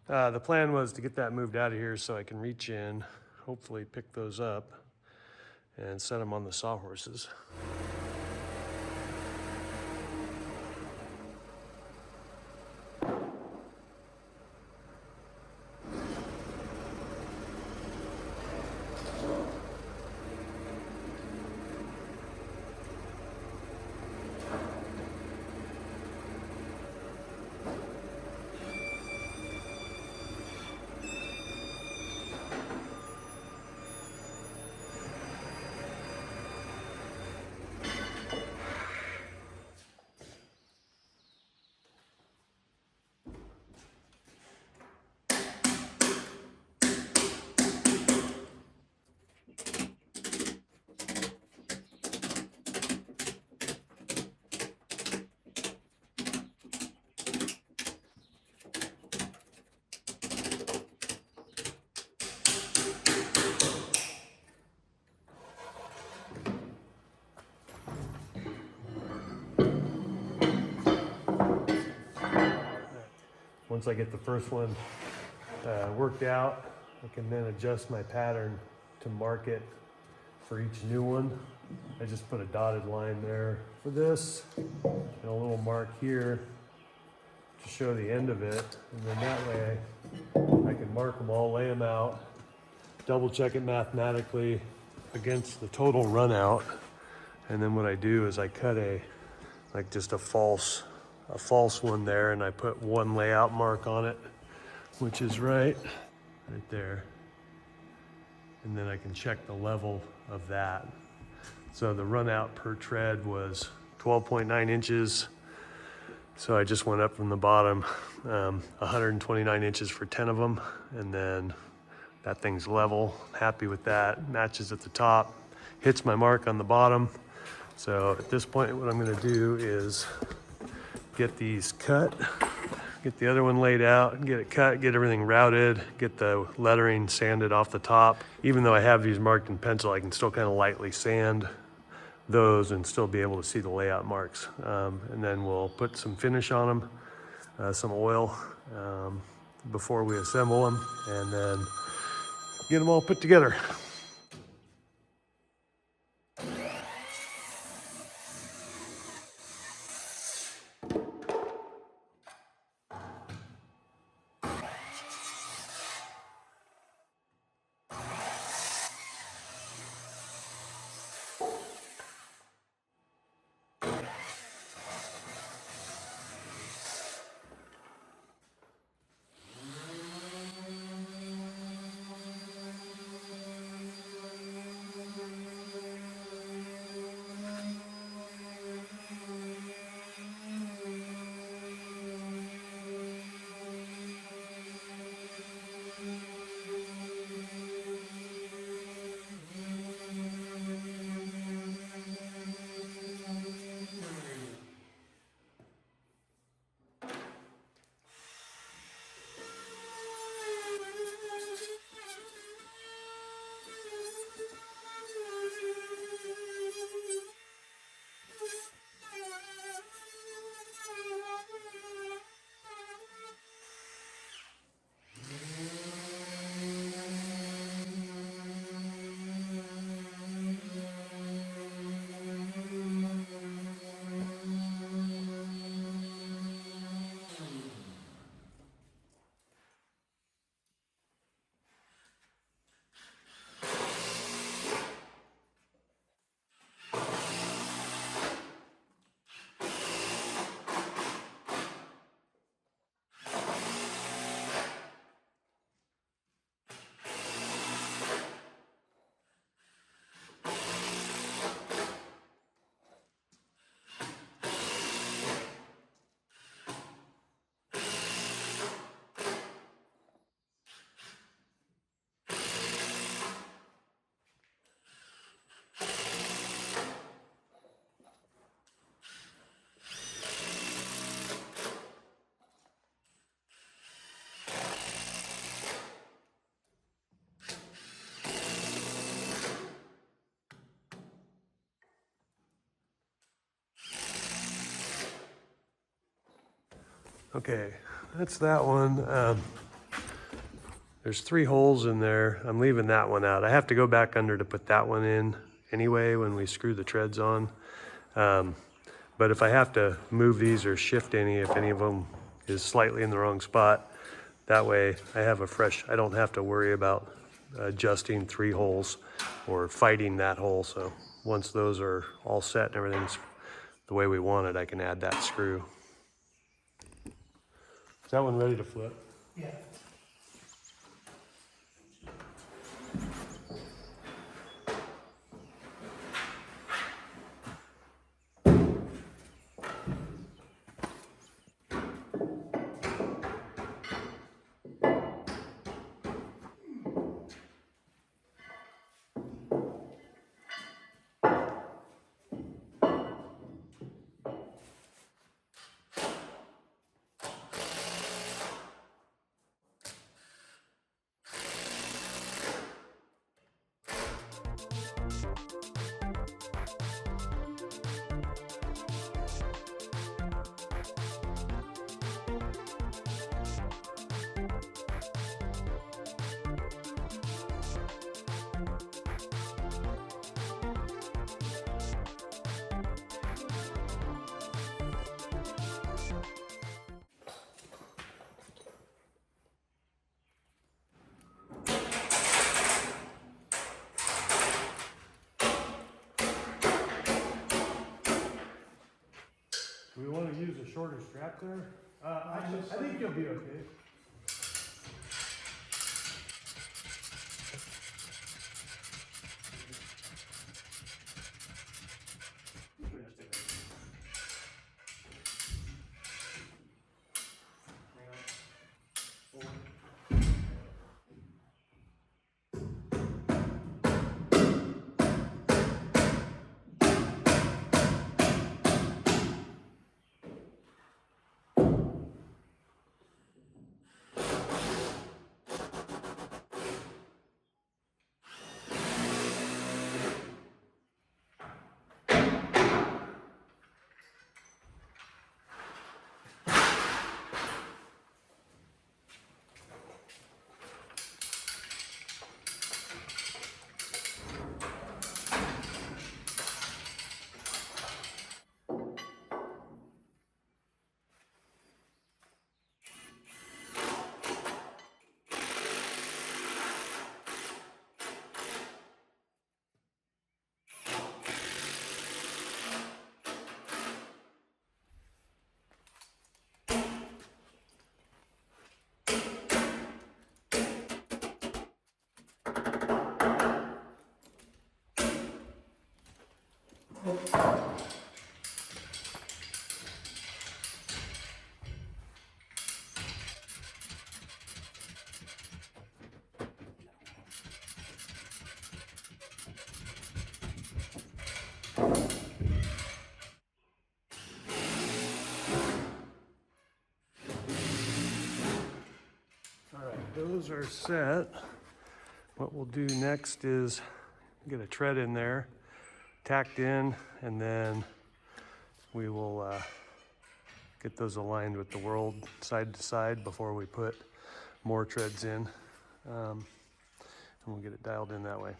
The plan was to get that moved out of here so I can reach in, hopefully pick those up and set them on the sawhorses. Once I get the first one worked out, I can then adjust my pattern to mark it for each new one. I just put a dotted line there for this and a little mark here to show the end of it. And then that way I can mark them all, lay them out, double check it mathematically against the total run out. And then what I do is I cut just a false one there, and I put one layout mark on it, which is right there. And then I can check the level of that. So the run out per tread was 12.9 inches. So I just went up from the bottom 129 inches for 10 of them. And then that thing's level, happy with that, matches at the top, hits my mark on the bottom. So at this point, what I'm gonna do is get these cut, get the other one laid out, get it cut, get everything routed, get the lettering sanded off the top. Even though I have these marked in pencil, I can still kind of lightly sand those and still be able to see the layout marks. And then we'll put some finish on them, some oil before we assemble them, and then get them all put together. Okay, that's that one. There's 3 holes in there. I'm leaving that one out. I have to go back under to put that one in anyway when we screw the treads on. But if I have to move these or shift any, if any of them is slightly in the wrong spot, that way I have a fresh, I don't have to worry about adjusting 3 holes or fighting that hole. So once those are all set and everything's the way we want it, I can add that screw. Is that one ready to flip? Yeah. Do we want to use a shorter strap there? I think you'll be okay. Those are set. What we'll do next is get a tread in there, tacked in, and then we will get those aligned with the world side to side before we put more treads in. And we'll get it dialed in that way.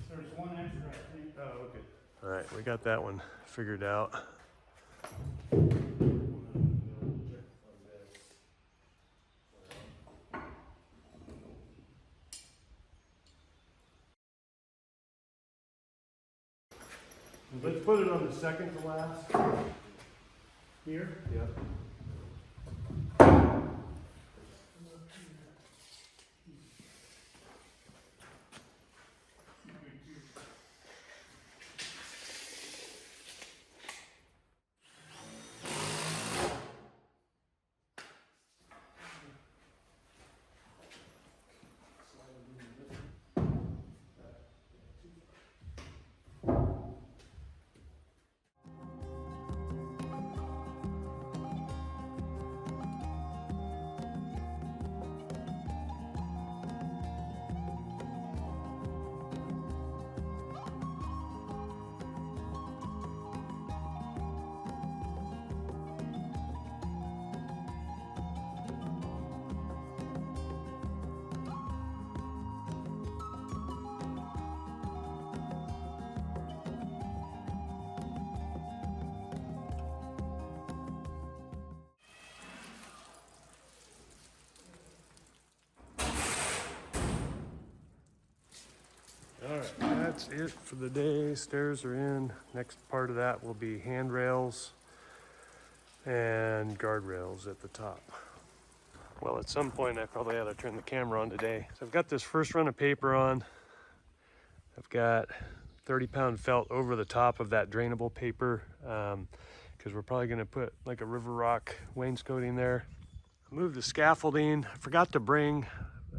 There's one extra, I think. Oh, okay. All right, we got that one figured out. Let's put it on the second to last. Here? Yep. That's it for the day. Stairs are in. Next part of that will be handrails and guardrails at the top. Well, at some point I probably ought to turn the camera on today. So I've got this first run of paper on. I've got 30-pound felt over the top of that drainable paper because we're probably gonna put like a river rock wainscoting there. I moved the scaffolding. I forgot to bring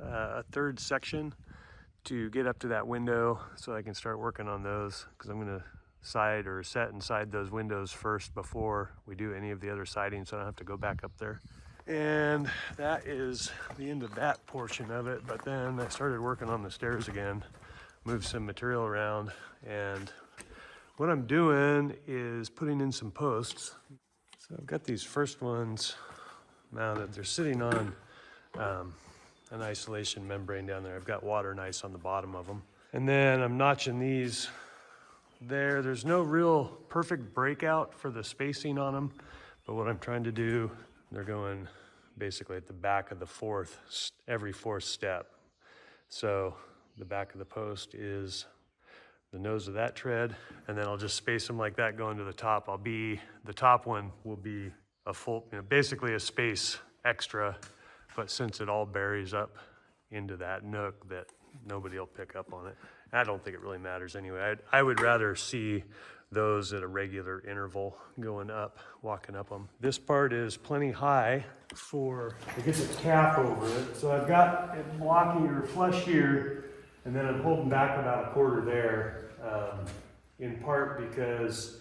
a third section to get up to that window so I can start working on those, because I'm gonna side or set inside those windows first before we do any of the other siding, so I don't have to go back up there. And that is the end of that portion of it. But then I started working on the stairs again, moved some material around, and what I'm doing is putting in some posts. So I've got these first ones mounted. They're sitting on an isolation membrane down there. I've got water and ice on the bottom of them. And then I'm notching these there. There's no real perfect breakout for the spacing on them, but what I'm trying to do, they're going basically at the back of the every fourth step. So the back of the post is the nose of that tread, and then I'll just space them like that going to the top. The top one will be a full, basically a space extra, but since it all buries up into that nook, that nobody will pick up on it. I don't think it really matters anyway. I would rather see those at a regular interval going up, walking up them. This part is plenty high for, it gets a cap over it. So I've got it blocking or flush here, and then I'm holding back about a quarter there, in part because,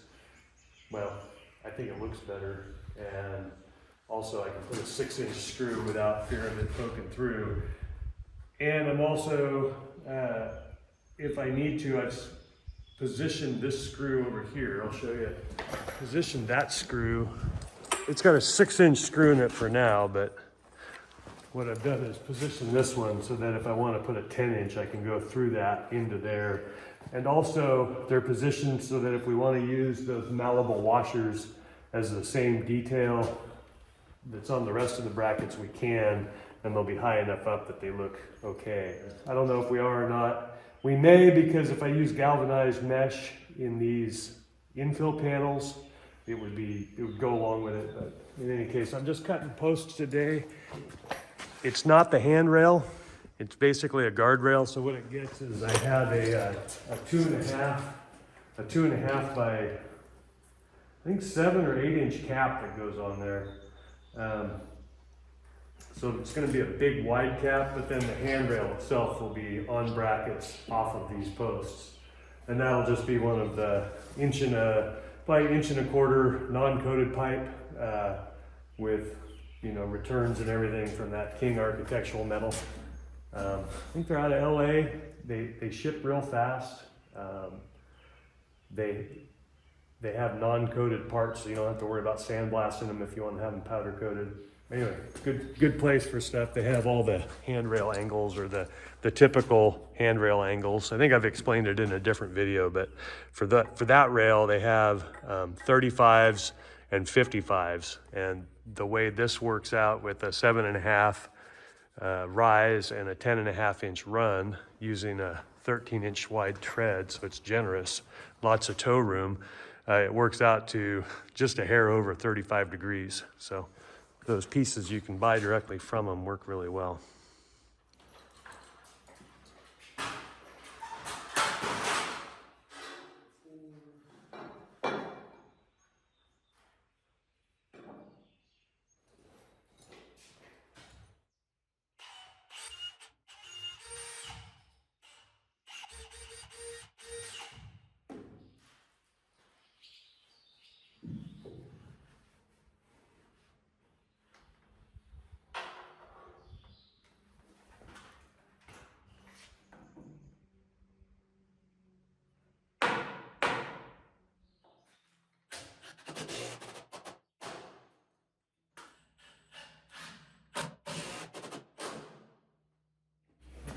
well, I think it looks better, and also I can put a 6-inch screw without fear of it poking through. And I'm also, if I need to, I've positioned this screw over here. I'll show you. Position that screw. It's got a 6-inch screw in it for now, but what I've done is position this one so that if I want to put a 10-inch, I can go through that into there. And also they're positioned so that if we want to use those malleable washers as the same detail that's on the rest of the brackets, we can, and they'll be high enough up that they look okay. I don't know if we are or not. We may, because if I use galvanized mesh in these infill panels, it would go along with it. But in any case, I'm just cutting posts today. It's not the handrail, it's basically a guardrail. So what it gets is I have a 2.5 by, I think 7 or 8-inch cap that goes on there. So it's going to be a big wide cap, but then the handrail itself will be on brackets off of these posts. And that'll just be one of the by 1.25 non-coated pipe with, returns and everything from that King architectural metal. I think they're out of LA. They ship real fast. They have non-coated parts, so you don't have to worry about sandblasting them if you want to have them powder coated. Anyway, good place for stuff. They have all the handrail angles, or the typical handrail angles. I think I've explained it in a different video, but for that rail, they have 35s and 55s. And the way this works out with a 7.5 rise and a 10.5-inch run using a 13-inch wide tread, so it's generous, lots of toe room, it works out to just a hair over 35 degrees. So those pieces you can buy directly from them work really well.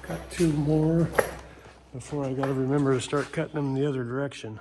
Got 2 more before I gotta remember to start cutting them the other direction.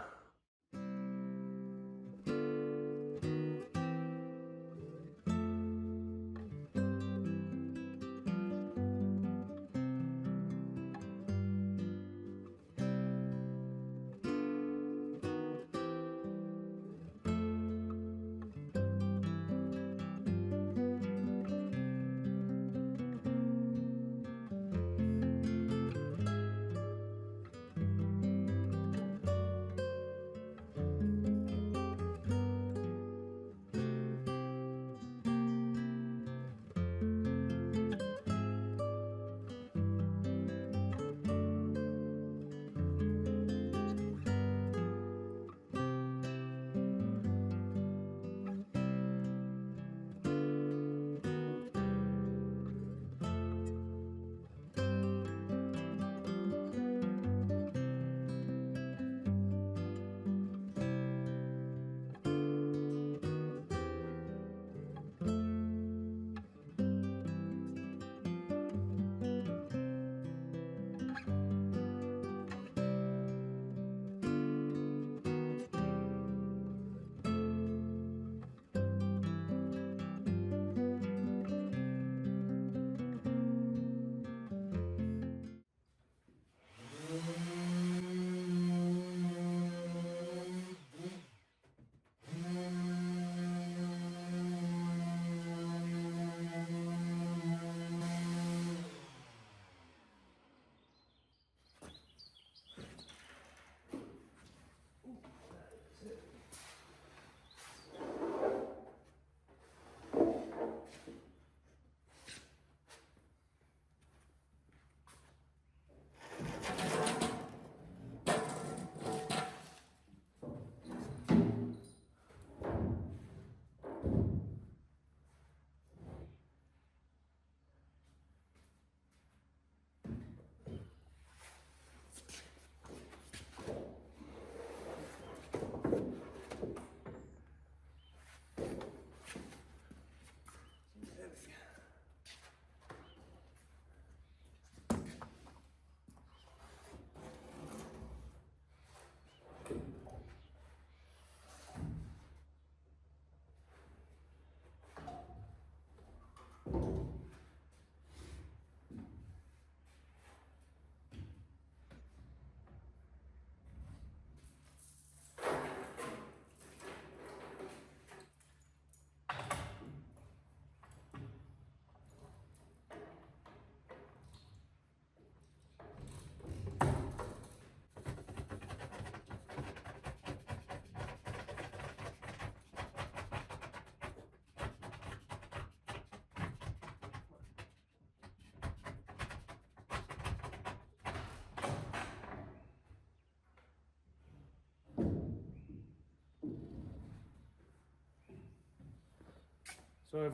So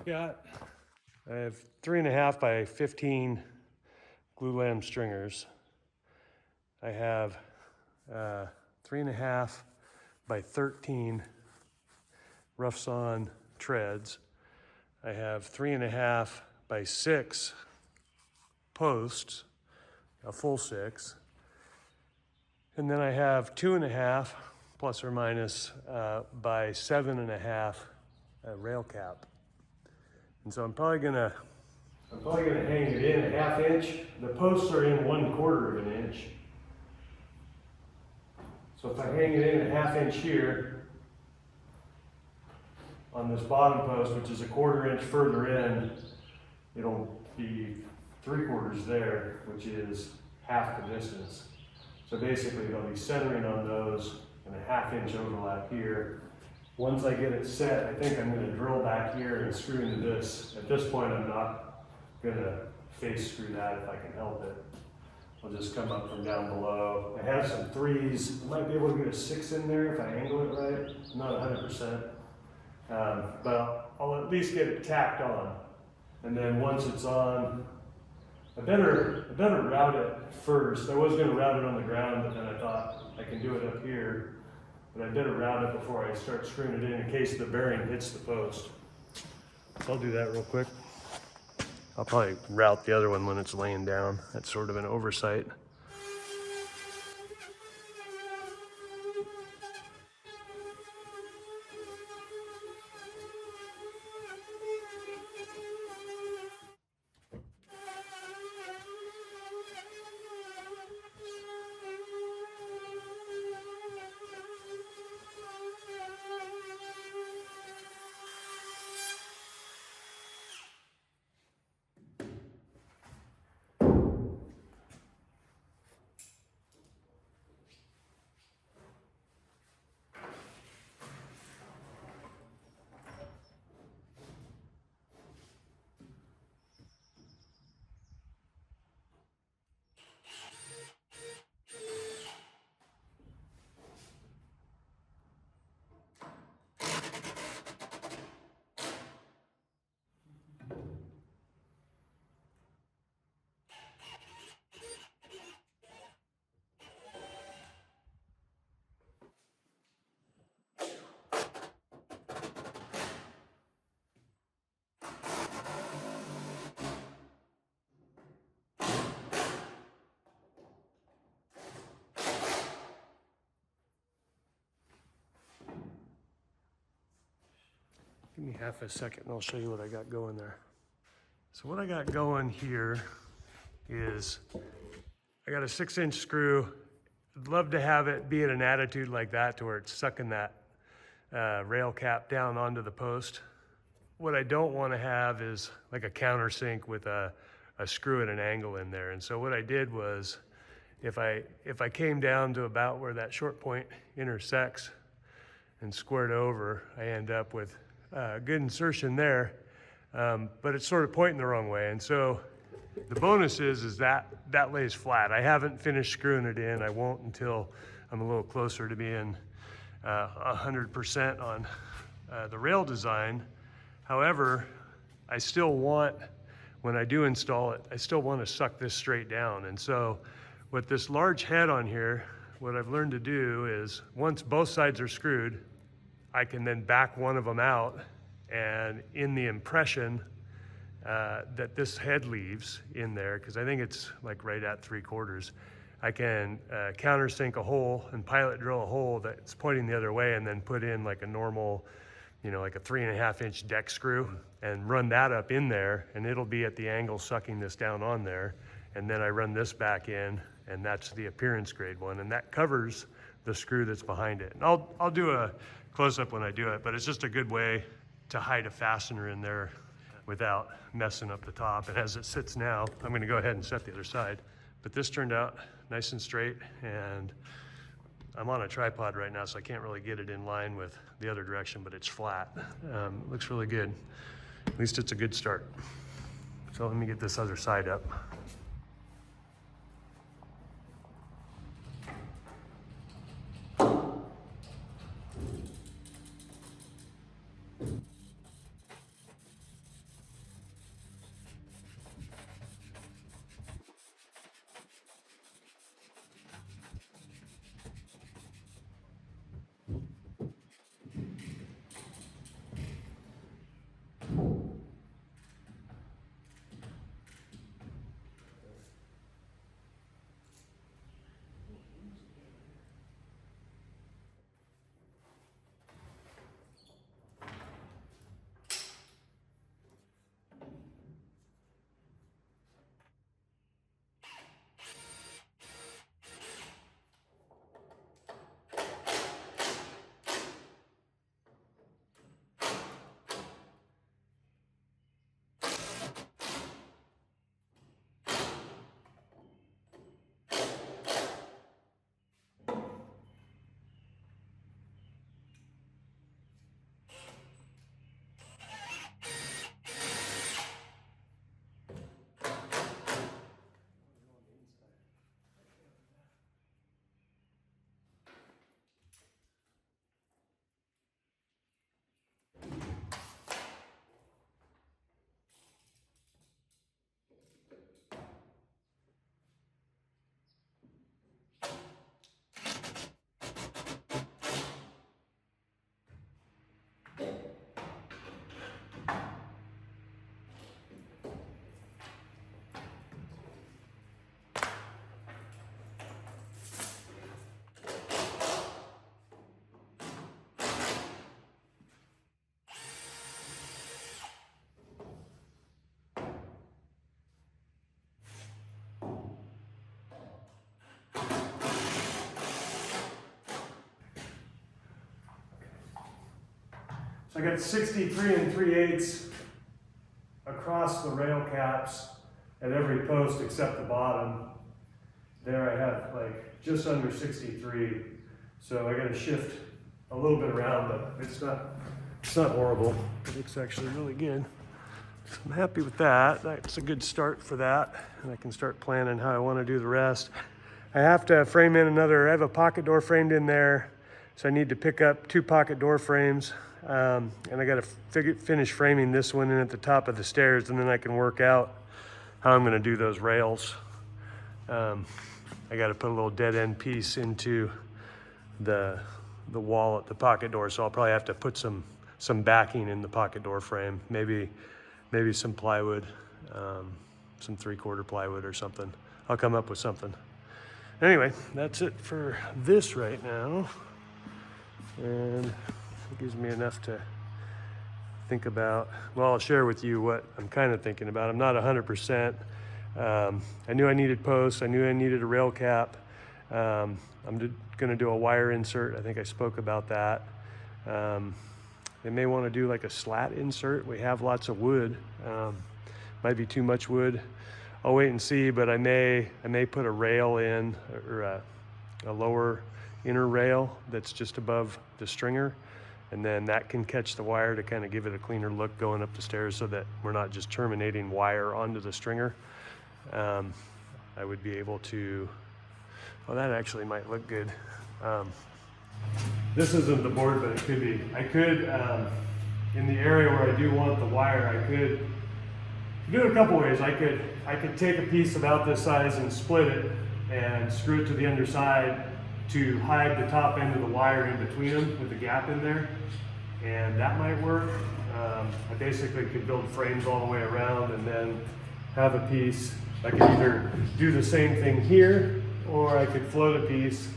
I have 3.5 by 15 glue lam stringers. I have 3.5 by 13 rough sawn treads. I have 3.5 by 6 posts, a full 6. And then I have 2.5 plus or minus by 7.5 rail cap. And so I'm probably gonna hang it in 1/2 inch. The posts are in 1/4 of an inch. So if I hang it in 1/2 inch here on this bottom post, which is 1/4 inch further in, it'll be 3/4 there, which is half the distance. So basically they'll be centering on those and 1/2 inch overlap here. Once I get it set, I think I'm gonna drill back here and screw into this. At this point, I'm not gonna face screw that if I can help it. I'll just come up from down below. I have some 3s. I might be able to get a 6 in there if I angle it right. I'm not 100%. But I'll at least get it tacked on. And then once it's on, I better route it first. I was gonna route it on the ground, but then I thought I can do it up here. But I better route it before I start screwing it in case the bearing hits the post. So I'll do that real quick. I'll probably route the other one when it's laying down. That's sort of an oversight. Give me 1/2 a second and I'll show you what I got going there. So what I got going here is I got a 6-inch screw. I'd love to have it be at an attitude like that to where it's sucking that rail cap down onto the post. What I don't want to have is like a countersink with a screw at an angle in there. And so what I did was if I came down to about where that short point intersects and squared over, I end up with good insertion there, but it's sort of pointing the wrong way. And so the bonus is that lays flat. I haven't finished screwing it in. I won't until I'm a little closer to being 100% on the rail design. However, I still want, when I do install it, I still want to suck this straight down. And so with this large head on here, what I've learned to do is once both sides are screwed, I can then back one of them out, and in the impression that this head leaves in there, because I think it's like right at 3/4, I can countersink a hole and pilot drill a hole that's pointing the other way and then put in like a normal, like a 3.5 inch deck screw and run that up in there, and it'll be at the angle sucking this down on there. And then I run this back in, and that's the appearance grade one, and that covers the screw that's behind it. And I'll do a close-up when I do it, but it's just a good way to hide a fastener in there without messing up the top. And as it sits now, I'm gonna go ahead and set the other side. But this turned out nice and straight, and I'm on a tripod right now, so I can't really get it in line with the other direction, but it's flat. Looks really good. At least it's a good start. So let me get this other side up. I got 63 3/8 across the rail caps at every post except the bottom. There I have like just under 63. So I got to shift a little bit around, but it's not horrible. It looks actually really good. So I'm happy with that. That's a good start for that. And I can start planning how I want to do the rest. I have to frame in I have a pocket door framed in there. So I need to pick up 2 pocket door frames. And I got to finish framing this one in at the top of the stairs, and then I can work out how I'm going to do those rails. I got to put a little dead end piece into the wall at the pocket door, so I'll probably have to put some backing in the pocket door frame, maybe some plywood, some 3/4 plywood or something. I'll come up with something. Anyway, that's it for this right now, and it gives me enough to think about. Well, I'll share with you what I'm kind of thinking about. I'm not 100%. I knew I needed posts. I knew I needed a rail cap. I'm going to do a wire insert. I think I spoke about that. They may want to do like a slat insert. We have lots of wood. Might be too much wood. I'll wait and see, but I may put a rail in, or a lower inner rail that's just above the stringer, and then that can catch the wire to kind of give it a cleaner look going up the stairs, so that we're not just terminating wire onto the stringer. I would be able to, well, that actually might look good. This isn't the board, but it could be. I could, in the area where I do want the wire, I could do it a couple ways. I could take a piece about this size and split it and screw it to the underside to hide the top end of the wire in between them with a gap in there, and that might work. I basically could build frames all the way around and then have a piece. I could either do the same thing here, or I could float a piece,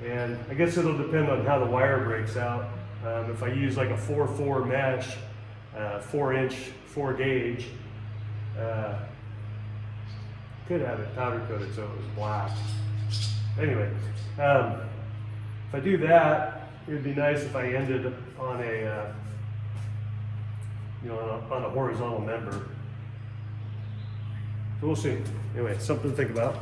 and I guess it'll depend on how the wire breaks out. If I use like a 4/4 mesh, 4-inch, 4 gauge, could have it powder coated so it was black. Anyway, if I do that, it would be nice if I ended on a, on a horizontal member. So we'll see. Anyway, something to think about.